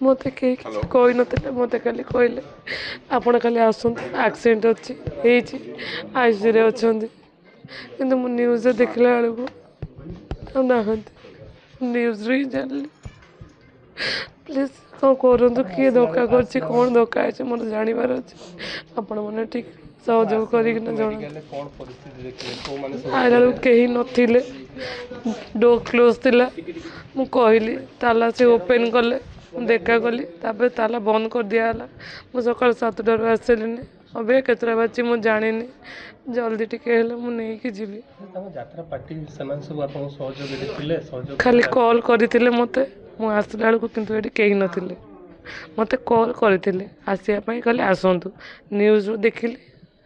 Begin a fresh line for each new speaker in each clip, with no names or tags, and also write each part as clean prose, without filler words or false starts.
ମୋତେ କେହି କିଛି କହିନଥିଲେ, ମୋତେ ଖାଲି କହିଲେ ଆପଣ ଖାଲି ଆସନ୍ତୁ, ଆକ୍ସିଡେଣ୍ଟ ଅଛି ହେଇଛି, ଆଇସିୟୁରେ ଅଛନ୍ତି। କିନ୍ତୁ ମୁଁ ନ୍ୟୁଜ୍ରେ ଦେଖିଲା ବେଳକୁ ଆଉ ନାହାନ୍ତି, ନ୍ୟୁଜ୍ରୁ ହିଁ ଜାଣିଲି। ପ୍ଲିଜ୍ କ'ଣ କରନ୍ତୁ, କିଏ ଧୋକା କରିଛି, କ'ଣ ଧୋକା ହେଇଛି ମୋର ଜାଣିବାର ଅଛି। ଆପଣମାନେ ଠିକ୍ ସହଯୋଗ କରିକିନା ଜଣାନ୍ତୁ। ଆଇଲା ବେଳକୁ କେହି ନଥିଲେ, ଡୋର୍ କ୍ଲୋଜ୍ ଥିଲା। ମୁଁ କହିଲି ତାଲା ସେ ଓପେନ୍ କଲେ, ମୁଁ ଦେଖା କଲି, ତାପରେ ତାଲା ବନ୍ଦ କରିଦିଆହେଲା। ମୁଁ ସକାଳ 7ଟାରୁ ଆସିଲିନି, ଏବେ କେତେଟା ବାଜିଛି ମୁଁ ଜାଣିନି। ଜଲ୍ଦି ଟିକେ ହେଲେ ମୁଁ ନେଇକି ଯିବି। ଖାଲି କଲ୍ କରିଥିଲେ ମୋତେ, ମୁଁ ଆସିଲା ବେଳକୁ କିନ୍ତୁ ଏଠି କେହି ନଥିଲେ। ମୋତେ କଲ୍ କରିଥିଲେ ଆସିବା ପାଇଁ, ଖାଲି ଆସନ୍ତୁ। ନ୍ୟୁଜ୍ରୁ ଦେଖିଲି,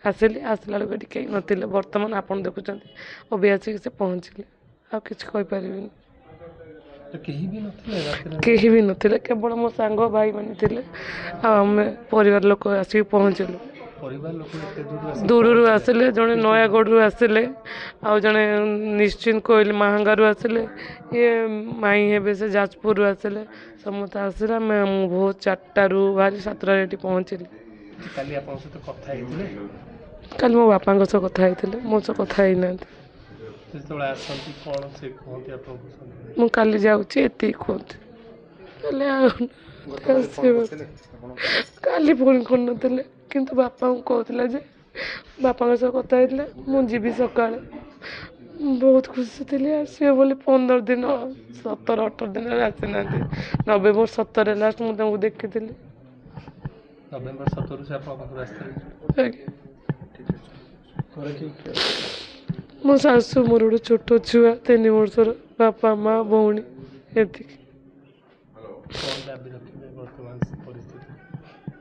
ଆସିଲି, ଆସିଲା ବେଳକୁ ଏଠି କେହି ନଥିଲେ। ବର୍ତ୍ତମାନ ଆପଣ ଦେଖୁଛନ୍ତି ଅବି ଆସିକି ସେ ପହଞ୍ଚିଲେ, ଆଉ କିଛି କହିପାରିବିନି। କେହି ବି ନଥିଲେ, କେବଳ ମୋ ସାଙ୍ଗ ଭାଇମାନେ ଥିଲେ, ଆଉ ଆମେ ପରିବାର ଲୋକ ଆସିକି ପହଞ୍ଚିଲୁ। ଦୂରରୁ ଆସିଲେ, ଜଣେ ନୟାଗଡ଼ରୁ ଆସିଲେ, ଆଉ ଜଣେ ନିଶ୍ଚିନ୍ତ କୋଇଲି ମାହାଙ୍ଗାରୁ ଆସିଲେ, ଇଏ ମାଇଁ ହେବେ ସେ ଯାଜପୁରରୁ ଆସିଲେ। ସମସ୍ତେ ଆସିଲେ, ଆମେ ବହୁତ 4ଟାରୁ ବାହାରି 7ଟାରେ ଏଠି ପହଞ୍ଚିଲି। କାଲି ମୋ ବାପାଙ୍କ ସହ କଥା ହେଇଥିଲେ, ମୋ ସହ କଥା ହେଇନାହାନ୍ତି। ମୁଁ କାଲି ଯାଉଛି ଏତିକି କୁହନ୍ତି, କାଲି କାଲି ଫୋନ୍ କରିନଥିଲେ, କିନ୍ତୁ ବାପାଙ୍କୁ କହୁଥିଲା ଯେ ବାପାଙ୍କ ସହ କଥା ହେଇଥିଲେ ମୁଁ ଯିବି ସକାଳେ। ବହୁତ ଖୁସି ଥିଲି ଆସିବେ ବୋଲି। 15 ଦିନ 17-18 ଦିନରେ ଆସିନାହାନ୍ତି। ନଭେମ୍ବର 17 ଲାଷ୍ଟ ମୁଁ ତାଙ୍କୁ ଦେଖିଥିଲି। ମୋ ଶାଶୁ, ମୋର ଗୋଟେ ଛୋଟ ଛୁଆ 3 ବର୍ଷର, ବାପା ମା ଭଉଣୀ, ଏତିକି।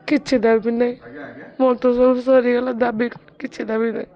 କିଛି ଦାବି ନାହିଁ, ମୋର ତ ସବୁ ସରିଗଲା, ଦାବି କିଛି ଦାବି ନାହିଁ।